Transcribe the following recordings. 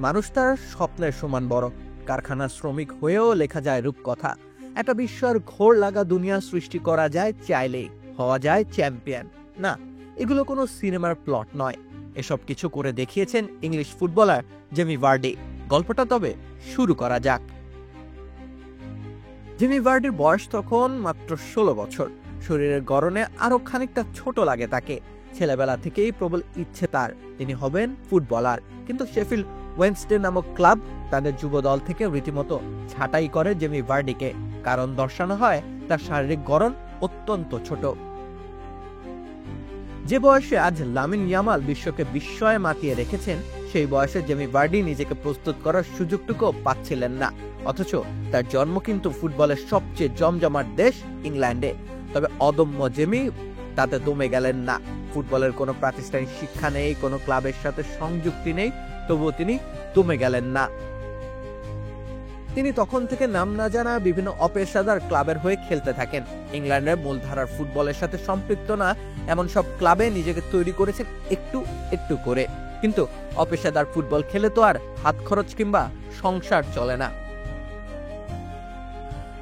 মানুষ তার স্বপ্নের সমান বড়। কারখানার শ্রমিক হয়েও লেখা যায় রূপকথা। একটা বিস্ময়ের ঘোর লাগা দুনিয়া সৃষ্টি করা যায় চাইলেই, হওয়া যায় চ্যাম্পিয়ন। না, এগুলো কোনো সিনেমার প্লট নয়। এসব কিছু করে দেখিয়েছেন ইংলিশ ফুটবলার জেমি ভার্ডি। গল্পটা তবে শুরু করা যাক। জেমি ভার্ডির বয়স তখন মাত্র 16 বছর। শরীরের গড়নে আরো খানিকটা ছোট লাগে তাকে। ছেলেবেলা থেকেই প্রবল ইচ্ছে তার তিনি হবেন ফুটবলার। কিন্তু শেফিল্ড ওয়েডনেসডে নামক ক্লাব তাদের যুব দল থেকে রীতিমতো ছাঁটাই করে জেমি ভার্ডিকে। কারণ দর্শানো হয় তার শারীরিক গড়ন অত্যন্ত ছোট। যে বয়সে আজ লামিন ইয়ামাল বিশ্বকে বিস্ময়ে মাতিয়ে রেখেছেন, সেই বয়সে জেমি ভার্ডি নিজেকে প্রস্তুত করার সুযোগটুকু পাচ্ছিলেন না। অথচ তার জন্ম কিন্তু ফুটবলের সবচেয়ে জমজমাট দেশ ইংল্যান্ডে। তবে অদম্য জেমি তাতে দমে গেলেন না। ফুটবলের কোনো প্রাতিষ্ঠানিক শিক্ষা নেই, কোনো ক্লাবের সাথে সংযুক্তি নেই, তবুও তিনি দমে গেলেন না। তিনি তখন থেকে নাম না জানা বিভিন্ন অপেশাদার ক্লাবের হয়ে খেলতে থাকেন। ইংল্যান্ডের মূলধারার ফুটবলের সাথে সম্পৃক্ত না এমন সব ক্লাবে নিজেকে তৈরি করেছেন একটু একটু করে। কিন্তু অপেশাদার ফুটবল খেলে তো আর হাত খরচ কিংবা সংসার চলে না।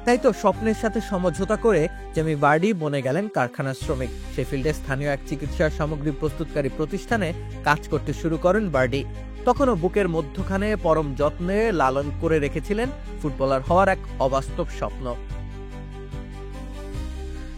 তাই তো স্বপ্নের সাথে সমঝোতা করে জেমি ভার্ডি বনে গেলেন কারখানার শ্রমিক। শেফিল্ডে স্থানীয় এক চিকিৎসা সামগ্রী প্রস্তুতকারী প্রতিষ্ঠানে কাজ করতে শুরু করেন ভার্ডি। তখনও বুকের মধ্যখানে পরম যত্নে লালন করে রেখেছিলেন ফুটবলার হওয়ার এক অবাস্তব স্বপ্ন।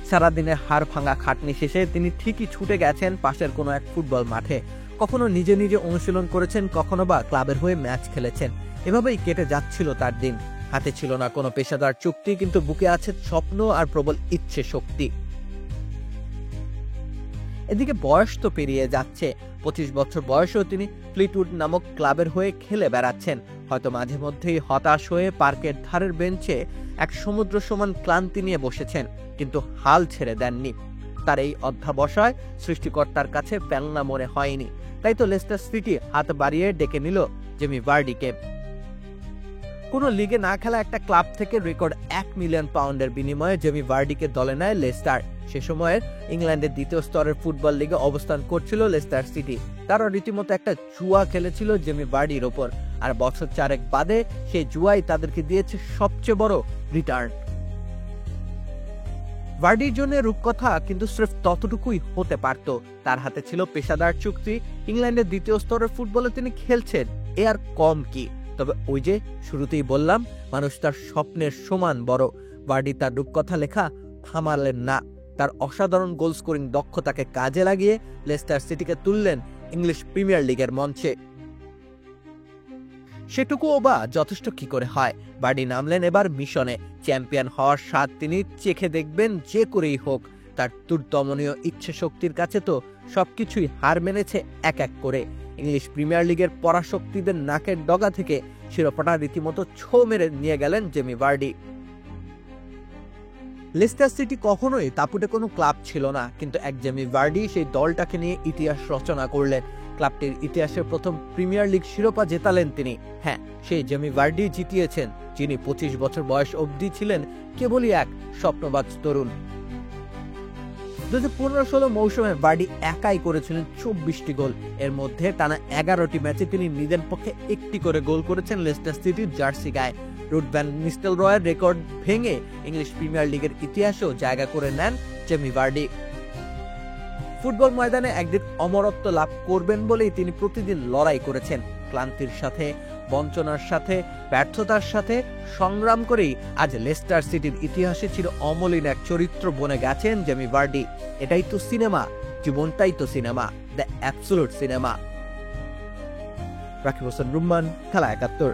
সারাদিনের হাড় ভাঙা খাটনি শেষে তিনি ঠিকই ছুটে গেছেন পাশের কোনো এক ফুটবল মাঠে। কখনো নিজে নিজে অনুশীলন করেছেন, কখনো বা ক্লাবের হয়ে ম্যাচ খেলেছেন। এভাবেই কেটে যাচ্ছিল তার দিন। হাতে ছিল না কোনো পেশাদার চুক্তি, কিন্তু বুকে আছে স্বপ্ন আর প্রবল ইচ্ছে শক্তি। এদিকে বয়স তো পেরিয়ে যাচ্ছে। 25 বছর বয়সেও তিনি ফ্লিটউড নামক ক্লাবের হয়ে খেলে বেড়াচ্ছেন। হয়তো মাঝে মধ্যেই হতাশ হয়ে পার্কের ধারের বেঞ্চে এক সমুদ্র সমান ক্লান্তি নিয়ে বসেছেন, কিন্তু হাল ছেড়ে দেননি। তার এই অধ্যাবসায় সৃষ্টিকর্তার কাছে ফেলনা মনে হয়নি। তাই তো লেস্টার সিটি হাত বাড়িয়ে ডেকে নিল জেমি ভার্ডিকে। কোন লিগে না খেলা একটা ক্লাব থেকে রেকর্ড 1 মিলিয়ন পাউন্ডের বিনিময়ে জেমি ভার্ডিকে দলে নেয় লেস্টার। সে সময়ের ইংল্যান্ডের দ্বিতীয় স্তরের ফুটবল লিগে অবস্থান করছিল লেস্টার সিটি। তারা রীতিমতো একটা জুয়া খেলেছিল জেমি ভার্ডির ওপর, আর বছর 4 বাদে সেই জুয়াই তাদেরকে দিয়েছে সবচেয়ে বড় রিটার্ন। ভার্ডির জন্য রূপকথা কিন্তু স্রেফ ততটুকুই হতে পারত। তার হাতে ছিল পেশাদার চুক্তি, ইংল্যান্ডের দ্বিতীয় স্তরের ফুটবলে তিনি খেলছেন, এ আর কম কি। তবে ওই যে শুরুতেই বললাম, মানুষ তার স্বপ্নের সমান বড়। ভার্ডি তার রূপকথা লেখা থামালেন না। তার অসাধারণ গোল স্কোরিং দক্ষতাকে কাজে লাগিয়ে লেস্টার সিটিকে তুললেন ইংলিশ প্রিমিয়ার লিগের মঞ্চে। সেটুকুও বা যথেষ্ট কি করে হয়। ভার্ডি নামলেন এবার মিশনে। চ্যাম্পিয়ন হওয়ার স্বাদ তিনি চেখে দেখবেন যে করেই হোক। তার দুর্দমনীয় ইচ্ছে শক্তির কাছে তো সবকিছুই হার মেনেছে এক এক করে। ইংলিশ প্রিমিয়ার লিগের পরাশক্তিদের নাকের ডগা থেকে শিরোপাটা রীতিমতো ছো মেরে নিয়ে গেলেন জেমি ভার্ডি। লেস্টার সিটি কখনোই তাপুটে কোনো ক্লাব ছিল না, কিন্তু এক জেমি ভার্ডি সেই দলটাকে নিয়ে ইতিহাস রচনা করলেন। ক্লাবটির ইতিহাসের প্রথম প্রিমিয়ার লিগ শিরোপা জেতালেন তিনি। হ্যাঁ, সেই জেমি ভার্ডি জিতিয়েছেন, যিনি 25 বছর বয়স অবধি ছিলেন কেবলই এক স্বপ্নবাজ তরুণ। 2015-16 মৌসুমে ভার্ডি একাই করেছিলেন 24টি গোল। এর মধ্যে টানা 11টি ম্যাচে তিনি নিজের পক্ষে 1টি করে গোল করেছেন লেস্টার সিটির জার্সি গায়ে। রুট ভ্যান নিস্টেলরয়ের রেকর্ড ভেঙে ইংলিশ প্রিমিয়ার লিগের ইতিহাসেও জায়গা করে নেন জেমি ভার্ডি। ফুটবল ময়দানে একদিন অমরত্ব লাভ করবেন বলেই তিনি প্রতিদিন লড়াই করেছেন। ক্লান্তির সাথে, বঞ্চনার সাথে, ব্যর্থতার সাথে সংগ্রাম করেই আজ লেস্টার সিটির ইতিহাসে ছিল অমলিন এক চরিত্র বনে গেছেন জেমি ভার্ডি। এটাই তো সিনেমা, জীবনটাই তো cinema, the absolute cinema. Rakib Hossain Rumman, খেলা 71।